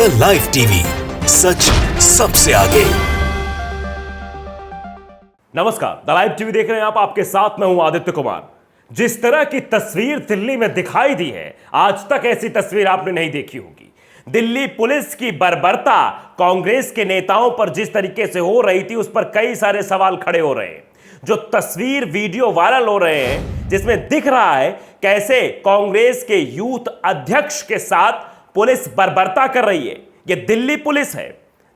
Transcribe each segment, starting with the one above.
The live TV, सच सबसे आगे। नमस्कार, द लाइव टीवी देख रहे हैं आप। आपके साथ मैं हूं आदित्य कुमार। जिस तरह की तस्वीर दिल्ली में दिखाई दी है, आज तक ऐसी तस्वीर आपने नहीं देखी होगी। दिल्ली पुलिस की बर्बरता कांग्रेस के नेताओं पर जिस तरीके से हो रही थी, उस पर कई सारे सवाल खड़े हो रहे हैं। जो तस्वीर वीडियो वायरल हो रहे हैं, जिसमें दिख रहा है कैसे कांग्रेस के यूथ अध्यक्ष के साथ पुलिस बर्बरता कर रही है। यह दिल्ली पुलिस है,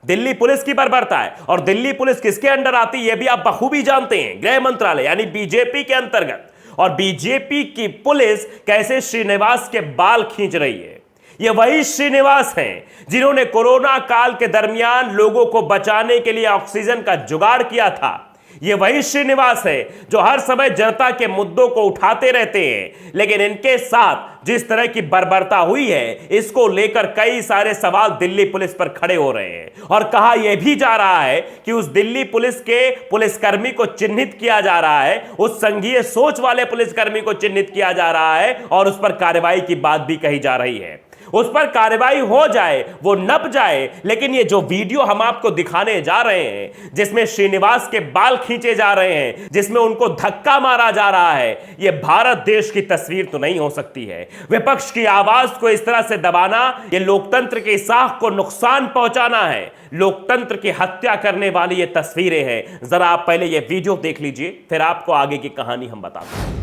दिल्ली पुलिस की बर्बरता है। और दिल्ली पुलिस किसके अंडर आती है, यह भी आप बखूबी जानते हैं, गृह मंत्रालय यानी बीजेपी के अंतर्गत। और बीजेपी की पुलिस कैसे श्रीनिवास के बाल खींच रही है। ये वही श्रीनिवास हैं जिन्होंने कोरोना काल के दरमियान लोगों को बचाने के लिए ऑक्सीजन का जुगाड़ किया था। ये वही श्रीनिवास है जो हर समय जनता के मुद्दों को उठाते रहते हैं। लेकिन इनके साथ जिस तरह की बर्बरता हुई है, इसको लेकर कई सारे सवाल दिल्ली पुलिस पर खड़े हो रहे हैं। और कहा यह भी जा रहा है कि उस दिल्ली पुलिस के पुलिसकर्मी को चिन्हित किया जा रहा है, उस संघीय सोच वाले पुलिसकर्मी को चिन्हित किया जा रहा है और उस पर कार्रवाई की बात भी कही जा रही है। उस पर कार्रवाई हो जाए, वो नप जाए। लेकिन ये जो वीडियो हम आपको दिखाने जा रहे हैं, जिसमें श्रीनिवास के बाल खींचे जा रहे हैं, जिसमें उनको धक्का मारा जा रहा है, ये भारत देश की तस्वीर तो नहीं हो सकती है। विपक्ष की आवाज को इस तरह से दबाना, ये लोकतंत्र की साख को नुकसान पहुंचाना है। लोकतंत्र की हत्या करने वाली ये तस्वीरें हैं। जरा आप पहले ये वीडियो देख लीजिए, फिर आपको आगे की कहानी हम बताते हैं।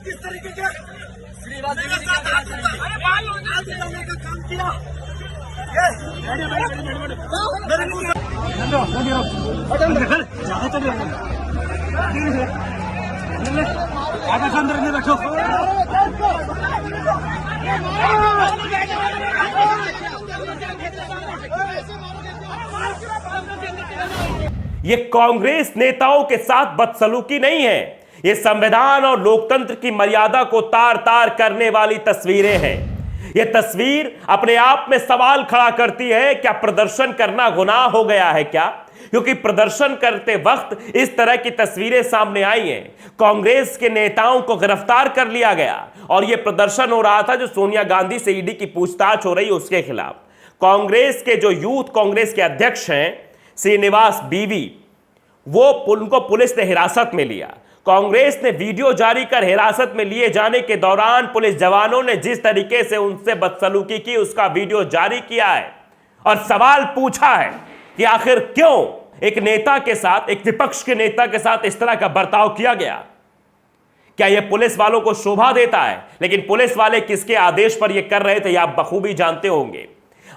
किस तरीके के श्रीनिवास का काम किया। अंदर बैठो। ये कांग्रेस नेताओं के साथ बदसलूकी नहीं है, ये संविधान और लोकतंत्र की मर्यादा को तार तार करने वाली तस्वीरें हैं। ये तस्वीर अपने आप में सवाल खड़ा करती है, क्या प्रदर्शन करना गुनाह हो गया है क्या? क्योंकि प्रदर्शन करते वक्त इस तरह की तस्वीरें सामने आई हैं। कांग्रेस के नेताओं को गिरफ्तार कर लिया गया और यह प्रदर्शन हो रहा था जो सोनिया गांधी से ईडी की पूछताछ हो रही है उसके खिलाफ। कांग्रेस के जो यूथ कांग्रेस के अध्यक्ष हैं श्रीनिवास बीवी, वो उनको पुलिस ने हिरासत में लिया। कांग्रेस ने वीडियो जारी कर हिरासत में लिए जाने के दौरान पुलिस जवानों ने जिस तरीके से उनसे बदसलूकी की, उसका वीडियो जारी किया है और सवाल पूछा है कि आखिर क्यों एक नेता के साथ, एक विपक्ष के नेता के साथ इस तरह का बर्ताव किया गया। क्या यह पुलिस वालों को शोभा देता है? लेकिन पुलिस वाले किसके आदेश पर यह कर रहे थे, यह आप बखूबी जानते होंगे।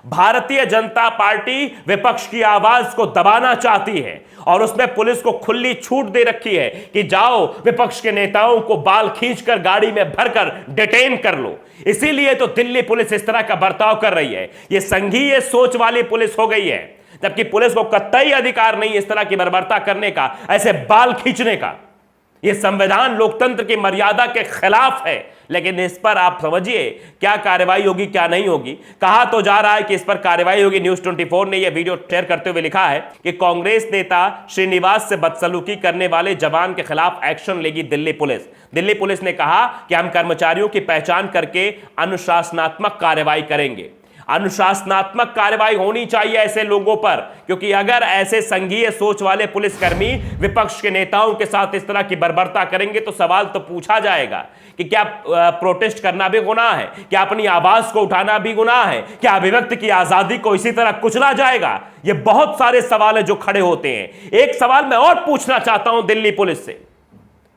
भारतीय जनता पार्टी विपक्ष की आवाज को दबाना चाहती है और उसमें पुलिस को खुली छूट दे रखी है कि जाओ विपक्ष के नेताओं को बाल खींचकर गाड़ी में भरकर डिटेन कर लो। इसीलिए तो दिल्ली पुलिस इस तरह का बर्ताव कर रही है। यह संघीय सोच वाली पुलिस हो गई है, जबकि पुलिस को कतई अधिकार नहीं इस तरह की बर्बरता करने का, ऐसे बाल खींचने का। यह संविधान लोकतंत्र की मर्यादा के खिलाफ है। लेकिन इस पर आप समझिए क्या कार्रवाई होगी, क्या नहीं होगी। कहा तो जा रहा है कि इस पर कार्रवाई होगी। न्यूज़ 24 ने यह वीडियो शेयर करते हुए लिखा है कि कांग्रेस नेता श्रीनिवास से बदसलूकी करने वाले जवान के खिलाफ एक्शन लेगी दिल्ली पुलिस। दिल्ली पुलिस ने कहा कि हम कर्मचारियों की पहचान करके अनुशासनात्मक कार्रवाई करेंगे। अनुशासनात्मक कार्रवाई होनी चाहिए ऐसे लोगों पर, क्योंकि अगर ऐसे संघीय सोच वाले पुलिसकर्मी विपक्ष के नेताओं के साथ इस तरह की बर्बरता करेंगे तो सवाल तो पूछा जाएगा कि क्या प्रोटेस्ट करना भी गुनाह है, क्या अपनी आवाज को उठाना भी गुनाह है, क्या अभिव्यक्ति की आजादी को इसी तरह कुचला जाएगा। ये बहुत सारे सवाल हैं जो खड़े होते हैं। एक सवाल मैं और पूछना चाहता हूं दिल्ली पुलिस से,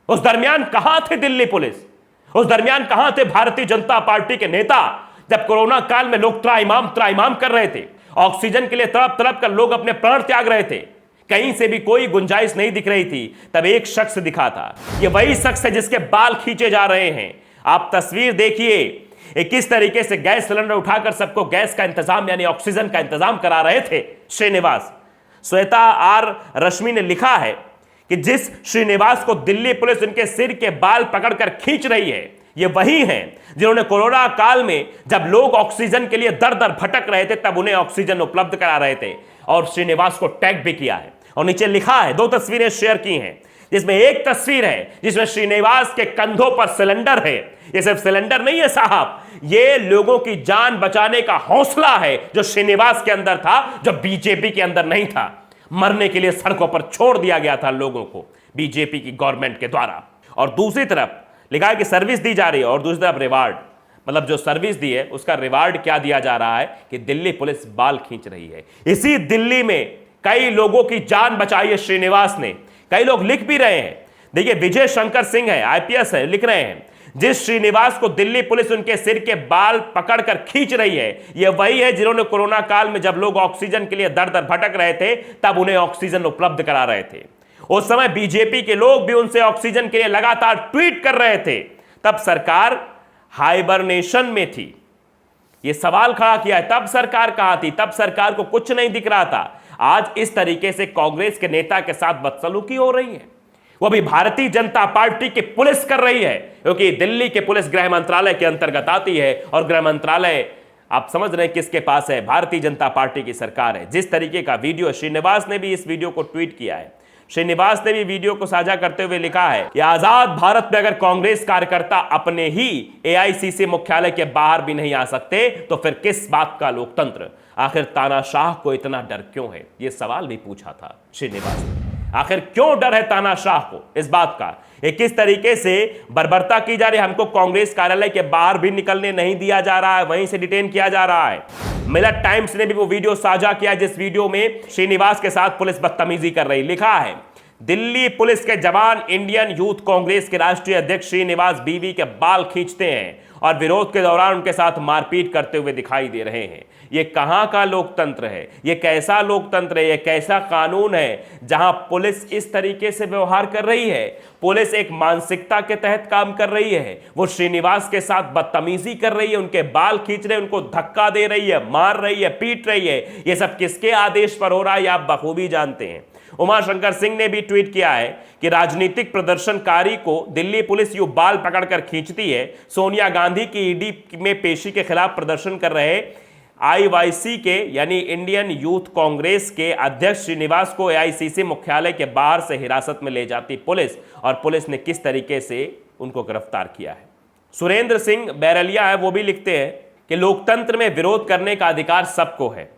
उस दरमियान कहां थे दिल्ली पुलिस? उस दरमियान कहां थे भारतीय जनता पार्टी के नेता जब कोरोना काल में लोग त्राइमाम कर रहे थे, ऑक्सीजन के लिए तड़प तड़प कर लोग अपने प्राण त्याग रहे थे, कहीं से भी कोई गुंजाइश नहीं दिख रही थी, तब एक शख्स दिखा था। यह वही शख्स है जिसके बाल खींचे जा रहे हैं। आप तस्वीर देखिए किस तरीके से गैस सिलेंडर उठाकर सबको गैस का इंतजाम यानी ऑक्सीजन का इंतजाम करा रहे थे श्रीनिवास। श्वेता आर रश्मि ने लिखा है कि जिस श्रीनिवास को दिल्ली पुलिस उनके सिर के बाल पकड़कर खींच रही है, ये वही हैं जिन्होंने कोरोना काल में जब लोग ऑक्सीजन के लिए दर दर भटक रहे थे, तब उन्हें ऑक्सीजन उपलब्ध करा रहे थे और श्रीनिवास को टैग भी किया है। और नीचे लिखा है, 2 तस्वीरें शेयर की हैं, जिसमें एक तस्वीर है जिसमें श्रीनिवास के कंधों पर सिलेंडर है। ये सिर्फ सिलेंडर नहीं है साहब, ये लोगों की जान बचाने का हौसला है जो श्रीनिवास के अंदर था, जो बीजेपी के अंदर नहीं था। मरने के लिए सड़कों पर छोड़ दिया गया था लोगों को बीजेपी की गवर्नमेंट के द्वारा। और दूसरी तरफ लिखा है कि सर्विस दी जा रही है, और दूसरी तरफ रिवार्ड, मतलब जो सर्विस दी है उसका रिवार्ड क्या दिया जा रहा है कि दिल्ली पुलिस बाल खींच रही है। इसी दिल्ली में कई लोगों की जान बचाई है श्रीनिवास ने। कई लोग लिख भी रहे हैं, देखिए विजय शंकर सिंह है, आईपीएस है, लिख रहे हैं, जिस श्रीनिवास को दिल्ली पुलिस उनके सिर के बाल पकड़कर खींच रही है, यह वही है जिन्होंने कोरोना काल में जब लोग ऑक्सीजन के लिए दर दर भटक रहे थे तब उन्हें ऑक्सीजन उपलब्ध करा रहे थे। उस समय बीजेपी के लोग भी उनसे ऑक्सीजन के लिए लगातार ट्वीट कर रहे थे। तब सरकार हाइबरनेशन में थी। यह सवाल खड़ा किया है, तब सरकार कहां थी? तब सरकार को कुछ नहीं दिख रहा था। आज इस तरीके से कांग्रेस के नेता के साथ बदसलूकी हो रही है, वो भी भारतीय जनता पार्टी की पुलिस कर रही है, क्योंकि दिल्ली के पुलिस गृह मंत्रालय के अंतर्गत आती है और गृह मंत्रालय आप समझ रहे हैं किसके पास है? भारतीय जनता पार्टी की सरकार है। जिस तरीके का वीडियो, श्रीनिवास ने भी इस वीडियो को ट्वीट किया है, श्रीनिवास ने भी वीडियो को साझा करते हुए लिखा है कि आजाद भारत में अगर कांग्रेस कार्यकर्ता अपने ही एआईसीसी मुख्यालय के बाहर भी नहीं आ सकते तो फिर किस बात का लोकतंत्र? आखिर तानाशाह को इतना डर क्यों है? यह सवाल भी पूछा था श्रीनिवास ने। आखिर क्यों डर है तानाशाह को इस बात का? ये किस तरीके से बर्बरता की जा रही है? हमको कांग्रेस कार्यालय के बाहर भी निकलने नहीं दिया जा रहा है, वहीं से डिटेन किया जा रहा है। मिलत टाइम्स ने भी वो वीडियो साझा किया जिस वीडियो में श्रीनिवास के साथ पुलिस बदतमीजी कर रही। लिखा है, दिल्ली पुलिस के जवान इंडियन यूथ कांग्रेस के राष्ट्रीय अध्यक्ष श्रीनिवास बीवी के बाल खींचते हैं और विरोध के दौरान उनके साथ मारपीट करते हुए दिखाई दे रहे हैं। ये कहां का लोकतंत्र है? ये कैसा लोकतंत्र है? ये कैसा कानून है जहां पुलिस इस तरीके से व्यवहार कर रही है? पुलिस एक मानसिकता के तहत काम कर रही है। वो श्रीनिवास के साथ बदतमीजी कर रही है, उनके बाल खींच रहे हैं, उनको धक्का दे रही है, मार रही है, पीट रही है। ये सब किसके आदेश पर हो रहा है? आप बखूबी जानते हैं। उमाशंकर सिंह ने भी ट्वीट किया है कि राजनीतिक प्रदर्शनकारी को दिल्ली पुलिस यूं बाल पकड़कर खींचती है। सोनिया गांधी की ईडी में पेशी के खिलाफ प्रदर्शन कर रहे आईवाईसी के यानी इंडियन यूथ कांग्रेस के अध्यक्ष श्रीनिवास को एआईसीसी मुख्यालय के बाहर से हिरासत में ले जाती पुलिस, और पुलिस ने किस तरीके से उनको गिरफ्तार किया है। सुरेंद्र सिंह बैरलिया है, वो भी लिखते हैं कि लोकतंत्र में विरोध करने का अधिकार सबको है,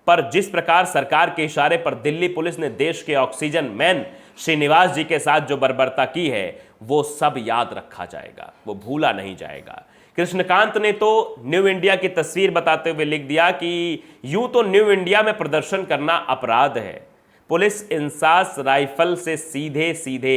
पर जिस प्रकार सरकार के इशारे पर दिल्ली पुलिस ने देश के ऑक्सीजन मैन श्रीनिवास जी के साथ जो बर्बरता की है वो सब याद रखा जाएगा, वो भूला नहीं जाएगा। कृष्णकांत ने तो न्यू इंडिया की तस्वीर बताते हुए लिख दिया कि यूं तो न्यू इंडिया में प्रदर्शन करना अपराध है, पुलिस इंसास राइफल से सीधे सीधे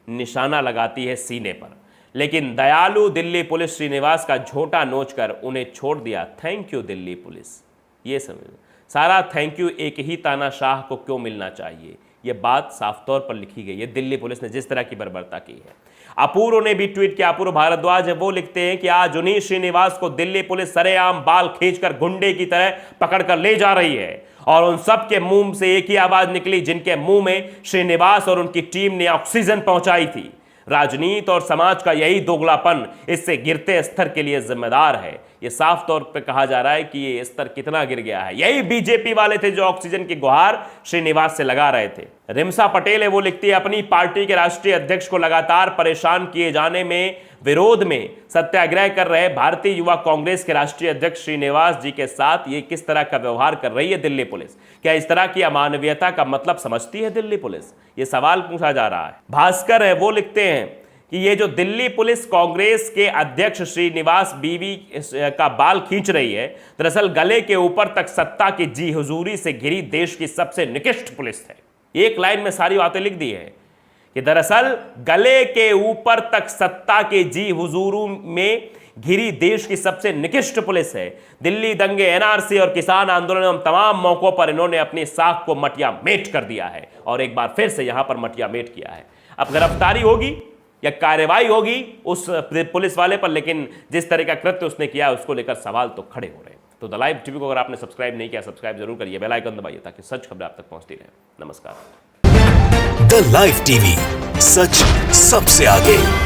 निशाना लगाती है सीने पर, लेकिन दयालु दिल्ली पुलिस श्रीनिवास का झोंटा नोचकर उन्हें छोड़ दिया। Thank you Delhi police. ये समझ, सारा थैंक यू एक ही तानाशाह को क्यों मिलना चाहिए? ये बात साफ तौर पर लिखी गई है दिल्ली पुलिस ने जिस तरह की बर्बरता की है। अपूर्व ने भी ट्वीट किया, अपूर्व भारद्वाज है, वो लिखते हैं कि आज उन्हीं श्रीनिवास को दिल्ली पुलिस सरेआम बाल खींचकर गुंडे की तरह पकड़कर ले जा रही है, और उन सब के मुंह से एक ही आवाज निकली जिनके मुंह में श्रीनिवास और उनकी टीम ने ऑक्सीजन पहुंचाई थी। राजनीति और समाज का यही दोगलापन इससे गिरते स्तर के लिए जिम्मेदार है। ये साफ तौर पे कहा जा रहा है कि ये स्तर कितना गिर गया है। यही बीजेपी वाले थे जो ऑक्सीजन की गुहार श्रीनिवास से लगा रहे थे। रिमसा पटेल है, वो लिखती है, अपनी पार्टी के राष्ट्रीय अध्यक्ष को लगातार परेशान किए जाने में विरोध में सत्याग्रह कर रहे भारतीय युवा कांग्रेस के राष्ट्रीय अध्यक्ष श्रीनिवास जी के साथ ये किस तरह का व्यवहार कर रही है दिल्ली पुलिस? क्या इस तरह की अमानवीयता का मतलब समझती है दिल्ली पुलिस? ये सवाल पूछा जा रहा है। भास्कर है, वो लिखते हैं कि ये जो दिल्ली पुलिस कांग्रेस के अध्यक्ष श्रीनिवास बीवी का बाल खींच रही है, दरअसल गले के ऊपर तक सत्ता की जी हुजूरी से घिरी देश की सबसे निकृष्ट पुलिस है। एक लाइन में सारी बातें लिख दी है कि दरअसल गले के ऊपर तक सत्ता के जी हुजूरू में घिरी देश की सबसे निकृष्ट पुलिस है। दिल्ली दंगे, एनआरसी और किसान आंदोलन एवं तमाम मौकों पर इन्होंने अपनी साख को मटिया मेट कर दिया है, और एक बार फिर से यहां पर मटिया मेट किया है। अब गिरफ्तारी होगी या कार्रवाई होगी उस पुलिस वाले पर, लेकिन जिस तरह का कृत्य उसने किया उसको लेकर सवाल तो खड़े हो रहे हैं। तो द लाइव टीवी को अगर आपने सब्सक्राइब नहीं किया, सब्सक्राइब जरूर करिए, बेल आइकन दबाइए ताकि सच खबरें आप तक पहुंचती रहे। नमस्कार। द लाइव टीवी, सच सबसे आगे।